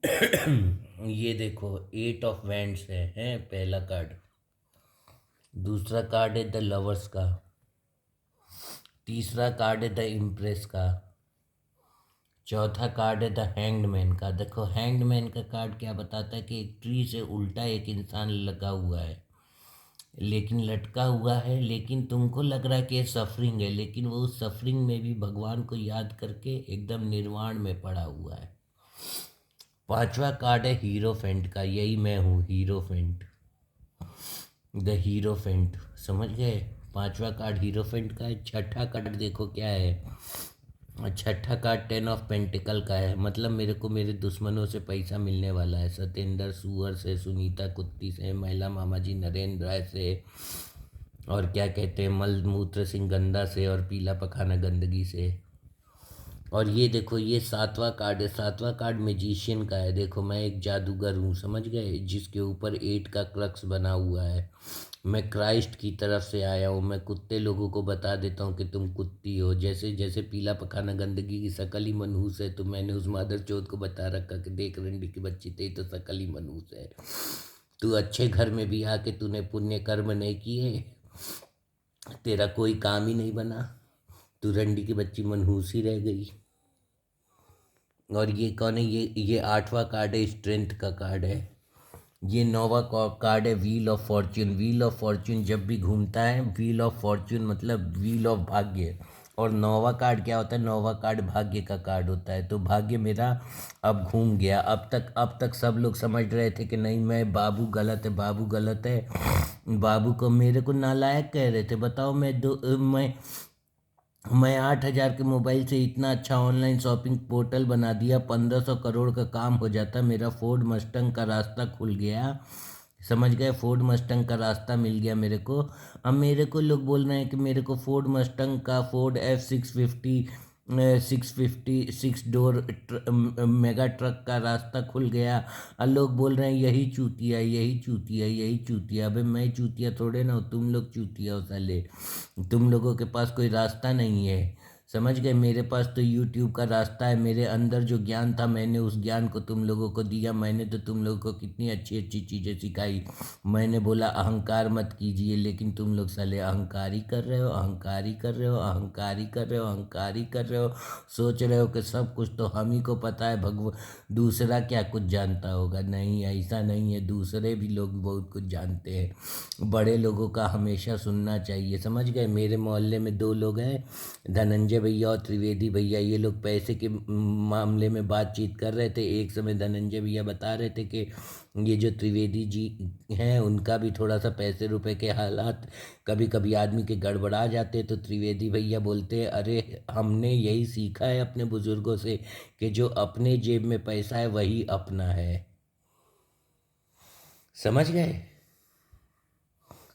ये देखो, 8 of wands है पहला कार्ड। दूसरा कार्ड है द लवर्स का। तीसरा कार्ड है द इम्प्रेस का। चौथा कार्ड है द हैंग्ड मैन का। देखो, हैंग्ड मैन का कार्ड क्या बताता है कि एक ट्री से उल्टा एक इंसान लगा हुआ है, लेकिन लटका हुआ है, लेकिन तुमको लग रहा है कि ये सफरिंग है, लेकिन वो उस सफरिंग में भी भगवान को याद करके एकदम निर्वाण में पड़ा हुआ है। पांचवा कार्ड है हीरोफेंट का। यही मैं हूँ, हीरोफेंट, द हीरोफेंट। समझ गए? पांचवा कार्ड हीरोफेंट का है। छठा कार्ड देखो क्या है। छठा कार्ड 10 ऑफ पेंटिकल का है। मतलब मेरे को मेरे दुश्मनों से पैसा मिलने वाला है। सत्येंद्र सुअर से, सुनीता कुत्ती से, महिला मामा जी नरेंद्र राय से, और क्या कहते हैं, मलमूत्र सिंह गंदा से, और पीला पखाना गंदगी से। और ये देखो, ये सातवां कार्ड है। सातवां कार्ड मैजिशियन का है। देखो, मैं एक जादूगर हूँ, समझ गए, जिसके ऊपर 8 का क्रक्स बना हुआ है। मैं क्राइस्ट की तरफ से आया हूँ। मैं कुत्ते लोगों को बता देता हूँ कि तुम कुत्ती हो। जैसे जैसे पीला पखाना गंदगी की शकल ही मनहूस है, तो मैंने उस मादर चौथ को बता रखा कि देख रंडी की बच्ची, तेरी तो शकल ही मनहूस है। तू अच्छे घर में भी आके तूने पुण्य कर्म नहीं किए, तेरा कोई काम ही नहीं बना, तू रंडी की बच्ची मनहूस ही रह गई। और ये कौन है? ये आठवां कार्ड है, स्ट्रेंथ का कार्ड है। ये नौवां कार्ड है, wheel of Fortune. Wheel of Fortune जब भी घूमता है, व्हील ऑफ फॉर्च्यून मतलब व्हील ऑफ भाग्य। और नौवां कार्ड क्या होता है? नौवां कार्ड भाग्य का कार्ड होता है। तो भाग्य मेरा अब घूम गया। अब तक सब लोग समझ रहे थे कि नहीं, मैं बाबू गलत है, बाबू गलत है, बाबू को मेरे को नालायक कह रहे थे। बताओ, मैं 8,000 के मोबाइल से इतना अच्छा ऑनलाइन शॉपिंग पोर्टल बना दिया, 1,500 करोड़ का काम हो जाता। मेरा फोर्ड मस्टंग का रास्ता खुल गया, समझ गए? फोर्ड मस्टंग का रास्ता मिल गया मेरे को। अब मेरे को लोग बोल रहे हैं कि मेरे को फोर्ड मस्टंग का, Ford F650 6 door mega truck का रास्ता खुल गया। और लोग बोल रहे हैं यही चूतिया, यही चूतिया, यही चूतिया। अबे मैं चूतिया थोड़े ना हो, तुम लोग चूतिया हो साले। तुम लोगों के पास कोई रास्ता नहीं है, समझ गए? मेरे पास तो यूट्यूब का रास्ता है। मेरे अंदर जो ज्ञान था, मैंने उस ज्ञान को तुम लोगों को दिया। मैंने तो तुम लोगों को कितनी अच्छी अच्छी चीज़ें सिखाई। मैंने बोला अहंकार मत कीजिए, लेकिन तुम लोग साले अहंकारी कर रहे हो, अहंकारी कर रहे हो, अहंकारी कर रहे हो, अहंकारी कर रहे हो। सोच रहे हो कि सब कुछ तो हम ही को पता है, दूसरा क्या कुछ जानता होगा। नहीं, ऐसा नहीं है, दूसरे भी लोग बहुत कुछ जानते हैं। बड़े लोगों का हमेशा सुनना चाहिए, समझ गए? मेरे मोहल्ले में 2 लोग हैं, धनंजय भैया और त्रिवेदी भैया। ये लोग पैसे के मामले में बातचीत कर रहे थे। एक समय धनंजय भैया बता रहे थे कि ये जो त्रिवेदी जी हैं, उनका भी थोड़ा सा पैसे रुपए के हालात कभी कभी आदमी के गड़बड़ा जाते। तो त्रिवेदी भैया बोलते हैं, अरे हमने यही सीखा है अपने बुजुर्गों से कि जो अपने जेब में पैसा है वही अपना है, समझ गए?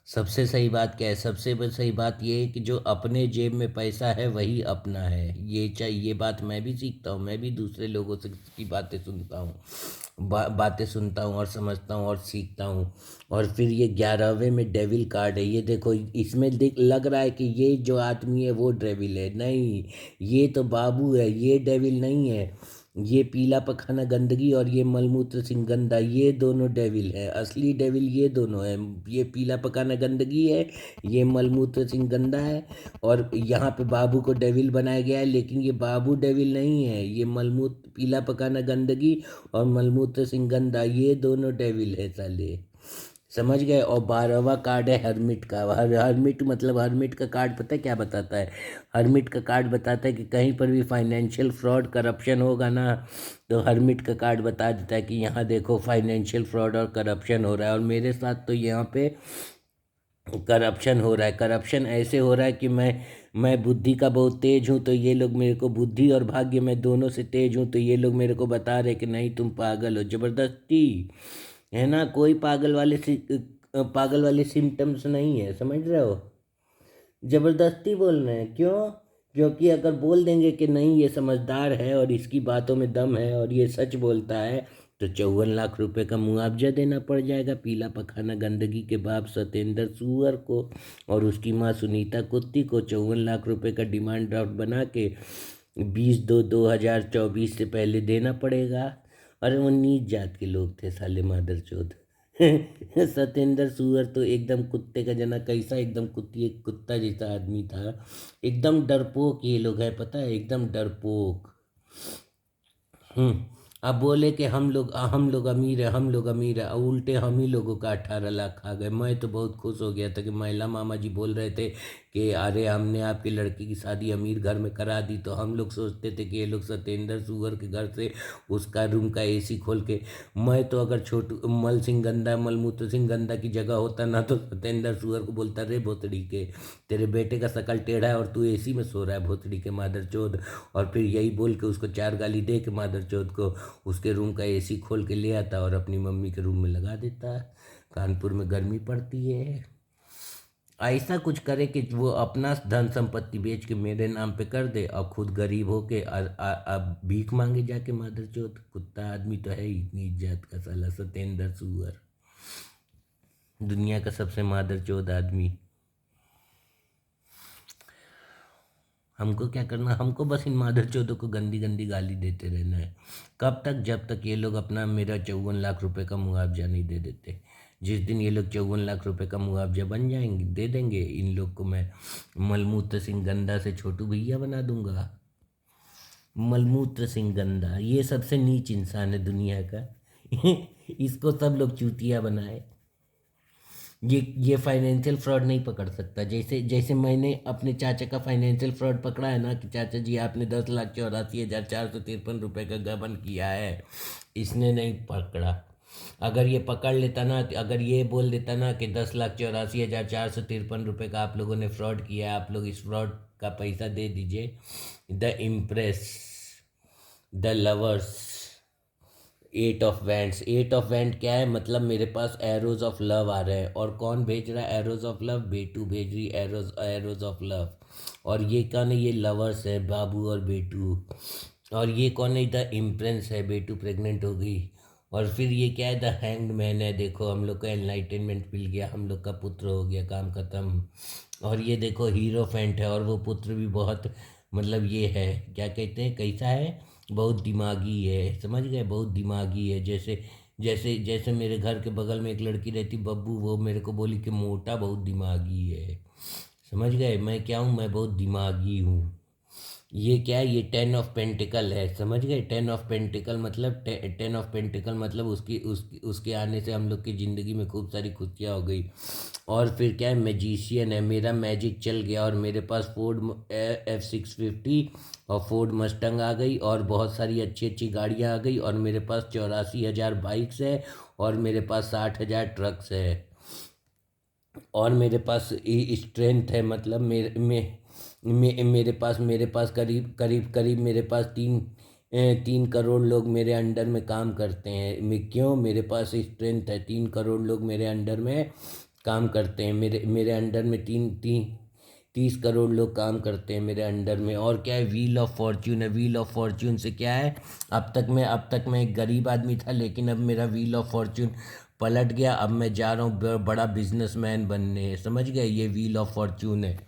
सबसे सही बात क्या है? सबसे सही बात ये है कि जो अपने जेब में पैसा है वही अपना है। ये बात मैं भी सीखता हूँ। मैं भी दूसरे लोगों से की बातें सुनता हूँ, बातें सुनता हूँ और समझता हूँ और सीखता हूँ। और फिर ये 11वें में डेविल कार्ड है। ये देखो, इसमें लग रहा है कि ये जो आदमी है वो डेविल है। नहीं, ये तो बाबू है, ये डेविल नहीं है। ये पीला पखाना गंदगी और ये मलमूत्र सिंह गंदा, ये दोनों डेविल है। असली डेविल ये दोनों है। ये पीला पखाना गंदगी है, ये मलमूत्र सिंह गंदा है। और यहाँ पे बाबू को डेविल बनाया गया है, लेकिन ये बाबू डेविल नहीं है। ये मलमूत्र पीला पखाना गंदगी और मलमूत्र सिंह गंदा, ये दोनों डेविल है साले, समझ गए? और 12वां कार्ड है हरमिट का। हरमिट मतलब, हरमिट का कार्ड पता है क्या बताता है? हरमिट का कार्ड बताता है कि कहीं पर भी फाइनेंशियल फ्रॉड करप्शन होगा ना, तो हरमिट का कार्ड बता देता है कि यहाँ देखो फाइनेंशियल फ्रॉड और करप्शन हो रहा है। और मेरे साथ तो यहाँ पे करप्शन हो रहा है। करप्शन ऐसे हो रहा है कि मैं बुद्धि का बहुत तेज हूँ, तो ये लोग मेरे को, बुद्धि और भाग्य मैं दोनों से तेज हूँ, तो ये लोग मेरे को बता रहे कि नहीं तुम पागल हो, जबरदस्ती। है ना? कोई पागल वाले सिम्टम्स नहीं है, समझ रहे हो? जबरदस्ती बोल रहे हैं। क्यों? क्योंकि अगर बोल देंगे कि नहीं ये समझदार है और इसकी बातों में दम है और ये सच बोलता है, तो 54 लाख रुपए का मुआवजा देना पड़ जाएगा पीला पखाना गंदगी के बाप सत्येंद्र सुअर को और उसकी माँ सुनीता कुत्ती को। 54 लाख रुपए का डिमांड ड्राफ्ट बना के 20/2/2024 से पहले देना पड़ेगा। अरे वो नीच जात के लोग थे साले मादरचोद। सत्येंद्र सुअर तो एकदम कुत्ते का जना, कैसा एकदम कुत्ती कुत्ता जैसा आदमी था, एकदम डरपोक ये लोग है, पता है, एकदम डरपोक। अब बोले कि हम लोग अमीर है, हम लोग अमीर है, और उल्टे हम ही लोगों का 18 लाख खा गए। मैं तो बहुत खुश हो गया था कि महिला मामा जी बोल रहे थे कि अरे हमने आपके लड़की की शादी अमीर घर में करा दी, तो हम लोग सोचते थे कि ये लोग सत्येंद्र सुअर के घर से उसका रूम का एसी खोल के, मैं तो अगर छोटू मल सिंह गंदा मलमूत्र सिंह गंदा की जगह होता ना, तो सत्येंद्र सुअर को बोलता, रे भोतड़ी के, तेरे बेटे का शकल टेढ़ा है और तू एसी में सो रहा है भोतड़ी के मादरचोद। और फिर यही बोल के उसको 4 गाली दे के मादरचोद को उसके रूम का एसी खोल के ले आता और अपनी मम्मी के रूम में लगा देता। कानपुर में गर्मी पड़ती है। ऐसा कुछ करे कि वो अपना धन संपत्ति बेच के मेरे नाम पे कर दे और खुद गरीब होके अब भीख मांगे जाके। मादरचोद कुत्ता आदमी तो है ही, नीच जात का साला सत्येंद्र सुअर, दुनिया का सबसे मादरचोद आदमी। हमको क्या करना, हमको बस इन मादरचोदों को गंदी गंदी गाली देते रहना है। कब तक? जब तक ये लोग अपना मेरा 54 लाख रुपए का मुआवजा नहीं दे देते। जिस दिन ये लोग 54 लाख रुपए का मुआवजा बन जाएंगे, दे देंगे, इन लोग को मैं मलमूत्र सिंह गंदा से छोटू भैया बना दूंगा। मलमूत्र सिंह गंदा ये सबसे नीच इंसान है दुनिया का। इसको सब लोग चूतिया बनाए। ये फाइनेंशियल फ्रॉड नहीं पकड़ सकता। जैसे जैसे मैंने अपने चाचा का फाइनेंशियल फ्रॉड पकड़ा है ना, कि चाचा जी आपने 10,84,453 रुपये का गबन किया है, इसने नहीं पकड़ा। अगर ये पकड़ लेता ना, अगर ये बोल देता ना कि 10,84,453 रुपये का आप लोगों ने फ्रॉड किया है, आप लोग इस फ्रॉड का पैसा दे दीजिए, the impress, the lovers, 8 of wands. 8 of wand क्या है? मतलब मेरे पास एरोज ऑफ लव आ रहे हैं। और कौन भेज रहा है एरोज ऑफ लव? बेटू भेज रही एरोज एरोज ऑफ लव। और ये कौन है? ये लवर्स है, बाबू और बेटू। और ये कौन है? द इम्प्रेंस है, बेटू प्रेग्नेंट हो गई। और फिर ये क्या है? द हैंग्ड मैन है। देखो हम लोग का एनलाइटनमेंट मिल गया, हम लोग का पुत्र हो गया, काम खत्म। और ये देखो हीरो फेंट है, और वो पुत्र भी बहुत, मतलब ये है, क्या कहते हैं, कैसा है, बहुत दिमागी है, समझ गए, बहुत दिमागी है। जैसे जैसे जैसे मेरे घर के बगल में एक लड़की रहती बब्बू, वो मेरे को बोली कि मोटा बहुत दिमागी है। समझ गए मैं क्या हूँ? मैं बहुत दिमागी हूँ। ये क्या है? ये 10 ऑफ पेंटिकल है, समझ गए। 10 ऑफ पेंटिकल मतलब 10 ऑफ पेंटिकल मतलब उसके आने से हम लोग की ज़िंदगी में खूब सारी खुशियाँ हो गई। और फिर क्या है? मैजिशियन है, मेरा मैजिक चल गया और मेरे पास फोर्ड F650 और फोर्ड मस्टंग आ गई, और बहुत सारी अच्छी अच्छी गाड़ियाँ आ गई, और मेरे पास 84,000 बाइक्स है, और मेरे पास 60,000 ट्रक्स है, और मेरे पास स्ट्रेंथ है, मतलब मेरे पास करीब करीब करीब मेरे पास 3 करोड़ लोग मेरे अंडर में काम करते हैं। मैं क्यों? मेरे पास स्ट्रेंथ है, 3 करोड़ लोग मेरे अंडर में काम करते हैं। मेरे मेरे अंडर में तीन तीन 30 करोड़ लोग काम करते हैं मेरे अंडर में। और क्या है? व्हील ऑफ फॉर्च्यून है। व्हील ऑफ फॉर्च्यून से क्या है? अब तक मैं एक गरीब आदमी था, लेकिन अब मेरा व्हील ऑफ फॉर्च्यून पलट गया। अब मैं जा रहा हूँ बड़ा बिजनेसमैन बनने, समझ गए। ये व्हील ऑफ फॉर्च्यून है।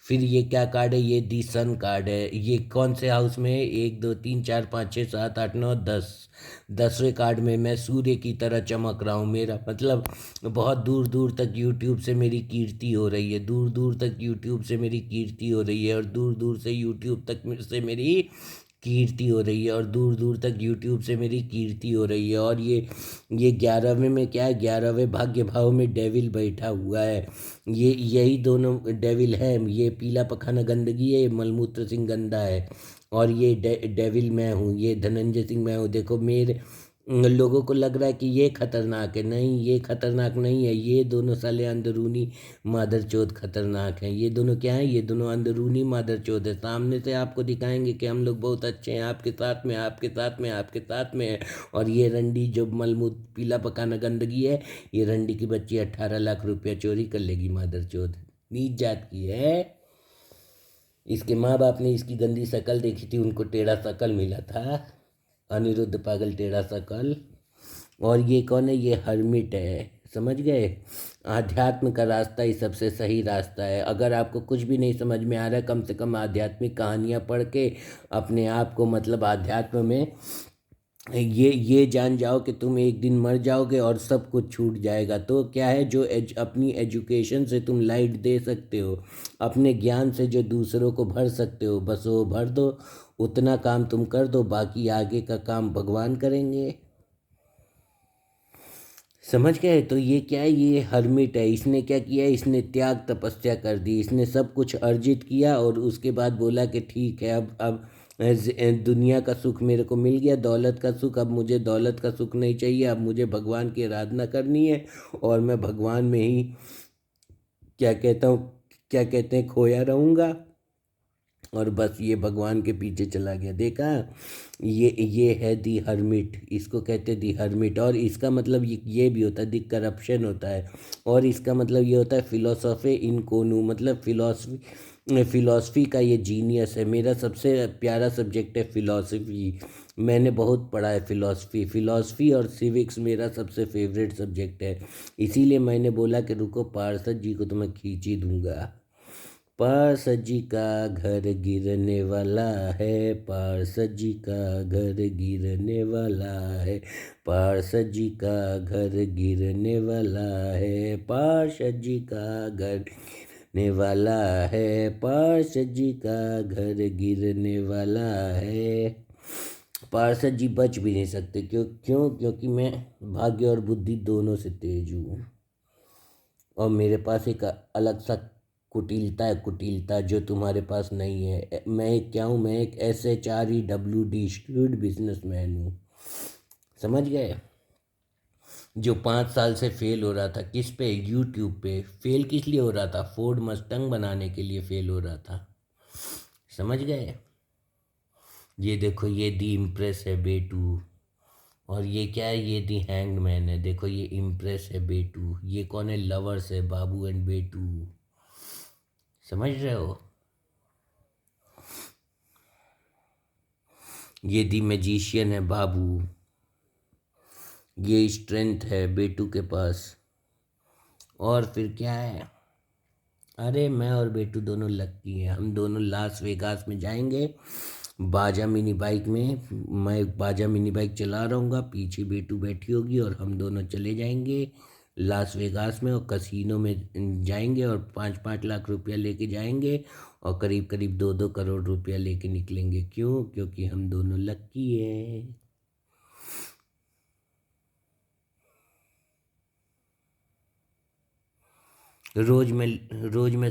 फिर ये क्या कार्ड है? ये दी सन कार्ड है। ये कौन से हाउस में है? 1 2 3 4 5 6 7 8 9 10। 10वें कार्ड में मैं सूर्य की तरह चमक रहा हूँ। मेरा मतलब बहुत दूर दूर तक यूट्यूब से मेरी कीर्ति हो रही है, दूर दूर तक यूट्यूब से मेरी कीर्ति हो रही है, और दूर दूर से यूट्यूब तक से मेरी कीर्ति हो रही है, और दूर दूर तक यूट्यूब से मेरी कीर्ति हो रही है। और ये 11वें में क्या है? 11वें भाग्य भाव में डेविल बैठा हुआ है। ये यही दोनों डेविल है। ये पीला पखाना गंदगी है, ये मलमूत्र सिंह गंदा है, और ये डेविल मैं हूँ, ये धनंजय सिंह मैं हूँ। देखो मेरे लोगों को लग रहा है कि ये खतरनाक है, नहीं, ये खतरनाक नहीं है। ये दोनों साले अंदरूनी मादरचोद खतरनाक हैं। ये दोनों क्या हैं? ये दोनों अंदरूनी मादरचोद है। सामने से आपको दिखाएंगे कि हम लोग बहुत अच्छे हैं, आपके साथ में, आपके साथ में, आपके साथ में है। और ये रंडी जो मलमूत पीला पकाना गंदगी है, ये रंडी की बच्ची 18 लाख रुपया चोरी कर लेगी, मादरचोद नीच जात की है। इसके माँ बाप ने इसकी गंदी शक्ल देखी थी, उनको टेढ़ा शक्ल मिला था, अनिरुद्ध पागल टेढ़ा शक्ल। और ये कौन है? ये हर्मिट है, समझ गए। आध्यात्म का रास्ता ही सबसे सही रास्ता है। अगर आपको कुछ भी नहीं समझ में आ रहा है, कम से कम आध्यात्मिक कहानियाँ पढ़ के अपने आप को, मतलब आध्यात्म में ये जान जाओ कि तुम एक दिन मर जाओगे और सब कुछ छूट जाएगा। तो क्या है, जो अपनी एजुकेशन से तुम लाइट दे सकते हो, अपने ज्ञान से जो दूसरों को भर सकते हो, बस वो भर दो। उतना काम तुम कर दो, बाकी आगे का काम भगवान करेंगे। समझ गए? तो ये क्या है, ये हर्मिट है। इसने क्या किया, इसने त्याग तपस्या कर दी। इसने सब कुछ अर्जित किया और उसके बाद बोला कि ठीक है, अब दुनिया का सुख मेरे को मिल गया, दौलत का सुख, अब मुझे दौलत का सुख नहीं चाहिए, अब मुझे भगवान की आराधना करनी है। और मैं भगवान में ही क्या कहता हूँ, क्या कहते हैं, खोया रहूँगा। और बस ये भगवान के पीछे चला गया। देखा, ये है दी हर्मिट, इसको कहते हैं दी हर्मिट। और इसका मतलब ये भी होता है, दी करप्शन होता है। और इसका मतलब ये होता है फिलोसोफे इन कोनू, मतलब फिलॉसफी का ये जीनियस है। मेरा सबसे प्यारा सब्जेक्ट है फिलॉसफी। मैंने बहुत पढ़ा है फिलॉसफी और सिविक्स मेरा सबसे फेवरेट सब्जेक्ट है। इसीलिए मैंने बोला कि रुको, पार्षद जी को तो मैं खींच ही दूंगा। पार्षद जी का घर गिरने वाला है, पार्षद जी का घर गिरने वाला है, पार्षद जी का घर गिरने वाला है, पार्षद जी का घर गिरने वाला है, पार्षद जी का घर गिरने वाला है। पार्षद जी बच भी नहीं सकते। क्योंकि मैं भाग्य और बुद्धि दोनों से तेज हूँ। और मेरे पास एक अलग सा कुटिलता जो तुम्हारे पास नहीं है। मैं क्या हूँ, मैं एक SHREWD स्क्रूड बिजनेसमैन हूँ। समझ गए? जो 5 साल से फेल हो रहा था, किस पे, यूट्यूब पे। फेल किस लिए हो रहा था? फोर्ड मस्टंग बनाने के लिए फेल हो रहा था। समझ गए? ये देखो, ये दी इम्प्रेस है बेटू। और ये क्या है, ये दी हैंग्ड मैन है। देखो, ये इम्प्रेस है बेटू। ये कौन है? लवर्स है, बाबू एंड बेटू। समझ रहे हो? ये दी मैजिशियन है बाबू। ये स्ट्रेंथ है बेटू के पास। और फिर क्या है, अरे मैं और बेटू दोनों लक्की हैं। हम दोनों लास वेगास में जाएंगे बाजा मिनी बाइक में। मैं बाजा मिनी बाइक चला रहूँगा, पीछे बेटू बैठी होगी, और हम दोनों चले जाएंगे लास वेगास में और कसीनो में जाएंगे और 5-5 लाख रुपया लेके जाएंगे और करीब करीब 2-2 करोड़ रुपया लेके निकलेंगे। क्यों? क्योंकि हम दोनों लक्की हैं। रोज मैं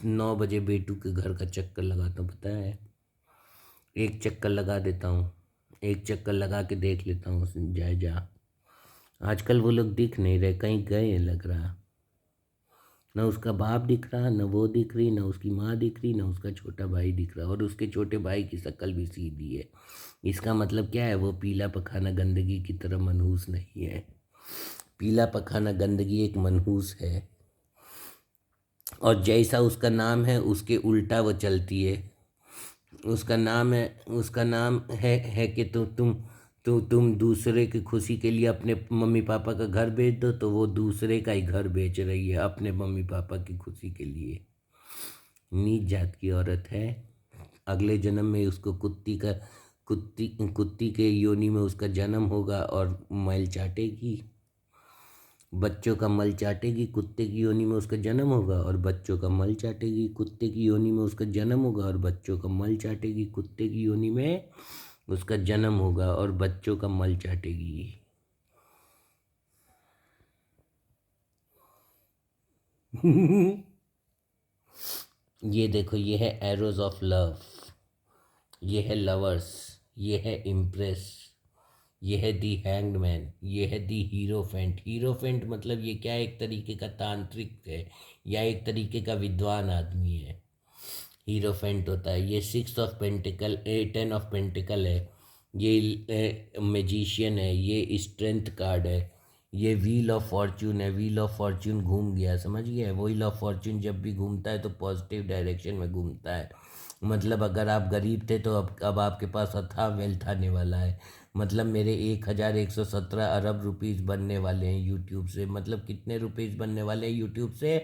9 बजे बेटू के घर का चक्कर लगाता हूँ, पता है। एक चक्कर लगा देता हूँ, एक चक्कर लगा के देख लेता हूँ जाए जा। आजकल वो लोग दिख नहीं रहे, कहीं गए हैं लग रहा। ना उसका बाप दिख रहा, ना वो दिख रही, ना उसकी माँ दिख रही, ना उसका छोटा भाई दिख रहा। और उसके छोटे भाई की शक्ल भी सीधी है। इसका मतलब क्या है, वो पीला पखाना गंदगी की तरह मनहूस नहीं है। पीला पखाना गंदगी एक मनहूस है, और जैसा उसका नाम है उसके उल्टा वो चलती है। उसका नाम है कि तुम दूसरे की खुशी के लिए अपने मम्मी पापा का घर बेच दो, तो वो दूसरे का ही घर बेच रही है अपने मम्मी पापा की खुशी के लिए। नीच जात की औरत है। अगले जन्म में उसको कुत्ती के योनि में उसका जन्म होगा और मैल चाटेगी, बच्चों का मल चाटेगी। कुत्ते की योनि में उसका जन्म होगा और बच्चों का मल चाटेगी। कुत्ते की योनि में उसका जन्म होगा और बच्चों का मल चाटेगी। कुत्ते की योनि में उसका जन्म होगा और बच्चों का मल चाटेगी। ये देखो, ये है एरोज ऑफ लव, ये है लवर्स, ये है इम्प्रेस, ये है दी हैंग्ड मैन, ये है दी हीरोफेंट। हीरोफेंट मतलब ये क्या है, एक तरीके का तांत्रिक है या एक तरीके का विद्वान आदमी है। हीरोफेंट होता है। ये 6 ऑफ पेंटिकल, 10 ऑफ पेंटिकल है। ये मैजिशियन है। ये स्ट्रेंथ कार्ड है। ये व्हील ऑफ फॉर्च्यून है। व्हील ऑफ फॉर्च्यून घूम गया, समझ गया। व्हील ऑफ फॉर्च्यून जब भी घूमता है तो पॉजिटिव डायरेक्शन में घूमता है। मतलब अगर आप गरीब थे तो अब आपके पास अथाह वेल्थ आने वाला है। मतलब मेरे 1117 अरब रुपीज़ बनने वाले हैं यूट्यूब से। मतलब कितने रुपीज़ बनने वाले हैं यूट्यूब से?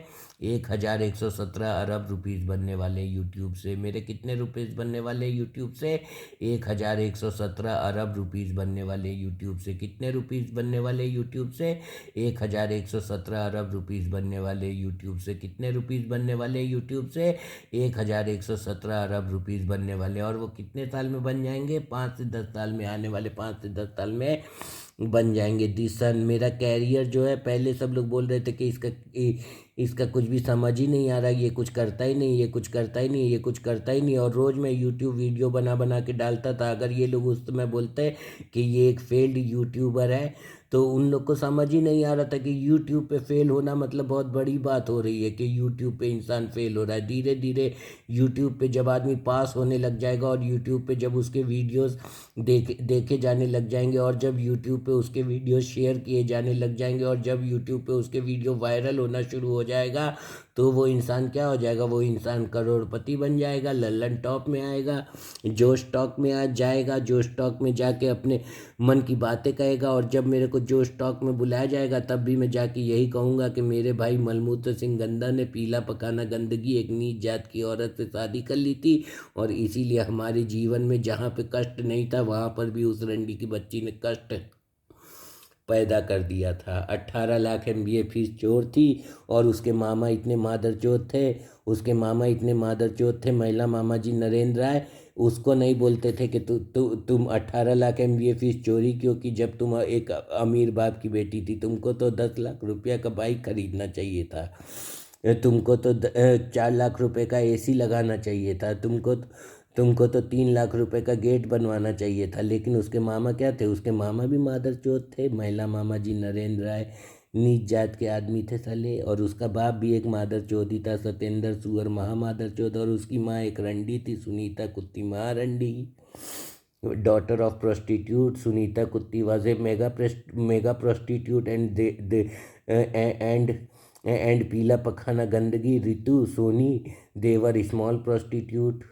1117 अरब रुपीज़ बनने वाले हैं यूट्यूब से। मेरे कितने रुपीज़ बनने वाले हैं यूट्यूब से? 1117 अरब रुपीज़ बनने वाले यूट्यूब से। कितने रुपीज़ बनने वाले यूट्यूब से? 1117 अरब रुपीज़ बनने वाले यूट्यूब से। कितने रुपीज़ बनने वाले यूट्यूब से? 1117 अरब रुपीज़ बनने वाले। और वो कितने साल में बन जाएंगे? 5 से 10 साल में, आने वाले 5 से 10 साल में बन जाएंगे। दिस सन मेरा कैरियर जो है, पहले सब लोग बोल रहे थे कि इसका कुछ भी समझ ही नहीं आ रहा, ये कुछ करता ही नहीं, ये कुछ करता ही नहीं, ये कुछ करता ही नहीं। और रोज़ मैं यूट्यूब वीडियो बना बना के डालता था। अगर ये लोग उस समय बोलते कि ये एक फेल्ड यूट्यूबर है, तो उन लोग को समझ ही नहीं आ रहा था कि यूट्यूब पे फेल होना मतलब बहुत बड़ी बात हो रही है, कि यूट्यूब पे इंसान फेल हो रहा है। धीरे धीरे यूट्यूब पे जब आदमी पास होने लग जाएगा, और यूट्यूब पे जब उसके वीडियोस देखे जाने लग जाएंगे, और जब यूट्यूब पे उसके वीडियो शेयर किए जाने लग जाएंगे, और जब यूट्यूब पे उसके वीडियो वायरल होना शुरू हो जाएगा, तो वो इंसान क्या हो जाएगा? वो इंसान करोड़पति बन जाएगा, लल्लन टॉप में आएगा, जोश टॉक में आ जाएगा। जोश टॉक में जाके अपने मन की बातें कहेगा। और जब मेरे को जोश टॉक में बुलाया जाएगा, तब भी मैं जाके यही कहूँगा कि मेरे भाई मलमूत्र सिंह गंदा ने पीला पकाना गंदगी एक नीच जात की औरत से शादी कर ली थी, और इसीलिए हमारे जीवन में जहाँ पे कष्ट नहीं था, वहाँ पर भी उस रंडी की बच्ची ने कष्ट पैदा कर दिया था। 18 लाख MBA फीस चोर थी, और उसके मामा इतने मादरचोद थे, उसके मामा इतने मादरचोद थे, महिला मामा जी नरेंद्र राय, उसको नहीं बोलते थे कि तुम 18 लाख MBA फीस चोरी क्यों की, जब तुम एक अमीर बाप की बेटी थी। तुमको तो 10 लाख रुपया का बाइक खरीदना चाहिए था, तुमको तो 4 लाख रुपए का AC लगाना चाहिए था, तुमको तो 3 लाख रुपए का गेट बनवाना चाहिए था। लेकिन उसके मामा क्या थे? उसके मामा भी मादरचोद थे। महिला मामा जी नरेंद्र राय नीच जात के आदमी थे साले। और उसका बाप भी एक मादरचोद ही था, सत्येंद्र सुअर महामादरचोद। और उसकी माँ एक रंडी थी, सुनीता कुत्ती महारंडी, डॉटर ऑफ प्रोस्टिट्यूट। सुनीता कुत्ती was a mega prostitute, and पीला पखाना गंदगी रितु सोनी देवर स्मॉल प्रोस्टिट्यूट।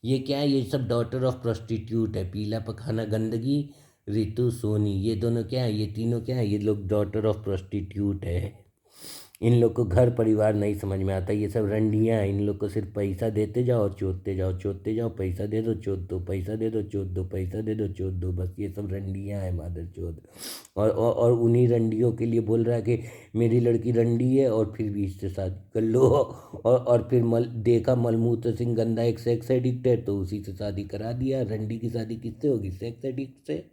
ये क्या है? ये सब डॉटर ऑफ प्रोस्टिट्यूट है। पीला पखाना गंदगी, रितु सोनी, ये दोनों क्या है? ये तीनों क्या है? ये लोग डॉटर ऑफ प्रोस्टिट्यूट है। इन लोग को घर परिवार नहीं समझ में आता। ये सब रंडियाँ हैं। इन लोग को सिर्फ पैसा देते जाओ और चोदते जाओ, चोदते जाओ, पैसा दे दो चोद दो, पैसा दे दो चोद दो, पैसा दे दो चोद दो। बस ये सब रंडियाँ हैं, मादर चोद। और उन्हीं रंडियों के लिए बोल रहा है कि मेरी लड़की रंडी है, और फिर भी इससे शादी कर लो। और फिर देखा मलमूत्र सिंह गंदा एक सेक्स एडिक्ट है, तो उसी से शादी करा दिया। रंडी की शादी किससे होगी? सेक्स एडिक्ट से।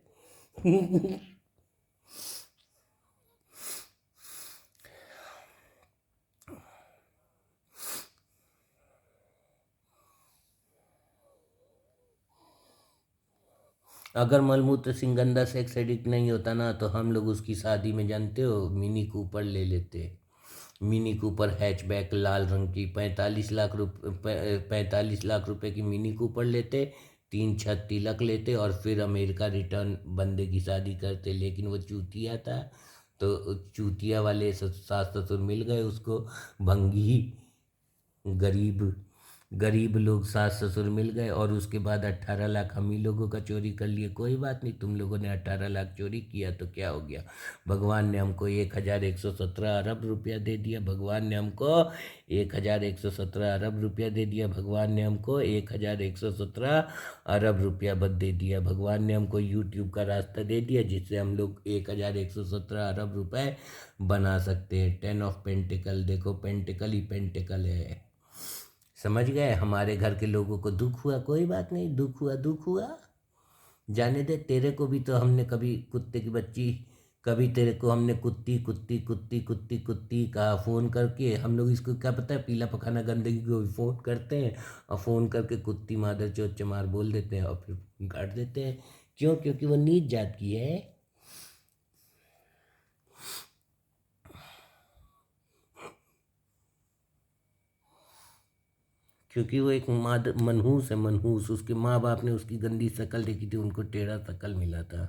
अगर मलमूत्र सिंह गंदा सेक्स एडिक्ट नहीं होता ना, तो हम लोग उसकी शादी में, जानते हो, मिनी कूपर ले लेते। मिनी कूपर हैचबैक लाल रंग की, 45 लाख रुपए की मिनी कूपर लेते, 3 छत तिलक लेते, और फिर अमेरिका रिटर्न बंदे की शादी करते। लेकिन वो चूतिया था, तो चूतिया वाले सास ससुर मिल गए उसको, भंगी गरीब गरीब लोग सास ससुर मिल गए, और उसके बाद 18 लाख हम ही लोगों का चोरी कर लिए। कोई बात नहीं, तुम लोगों ने 18 लाख चोरी किया तो क्या हो गया? भगवान ने हमको 1117 अरब रुपया दे दिया। भगवान ने हमको 1117 अरब रुपया दे दिया। भगवान ने हमको 1117 अरब रुपया बद दे दिया। भगवान ने हमको यूट्यूब का रास्ता दे दिया, जिससे हम लोग 1117 अरब रुपए बना सकते हैं। 10 ऑफ पेंटिकल, देखो पेंटिकल ही पेंटिकल है। समझ गए? हमारे घर के लोगों को दुख हुआ, कोई बात नहीं, दुख हुआ दुख हुआ, जाने दे। तेरे को भी तो हमने कभी कुत्ते की बच्ची, कभी तेरे को हमने कुत्ती कुत्ती कुत्ती कुत्ती कुत्ती कहा फ़ोन करके। हम लोग इसको क्या पता है, पीला पखाना गंदगी को भी फ़ोन करते हैं, और फ़ोन करके कुत्ती मादर चोत चमार बोल देते हैं, और फिर काट देते हैं। क्यों? क्योंकि वो नीच जात की है। क्योंकि वो एक मनहूस है, मनहूस। उसके माँ बाप ने उसकी गंदी शक्ल देखी थी, उनको टेढ़ा शक्ल मिला था।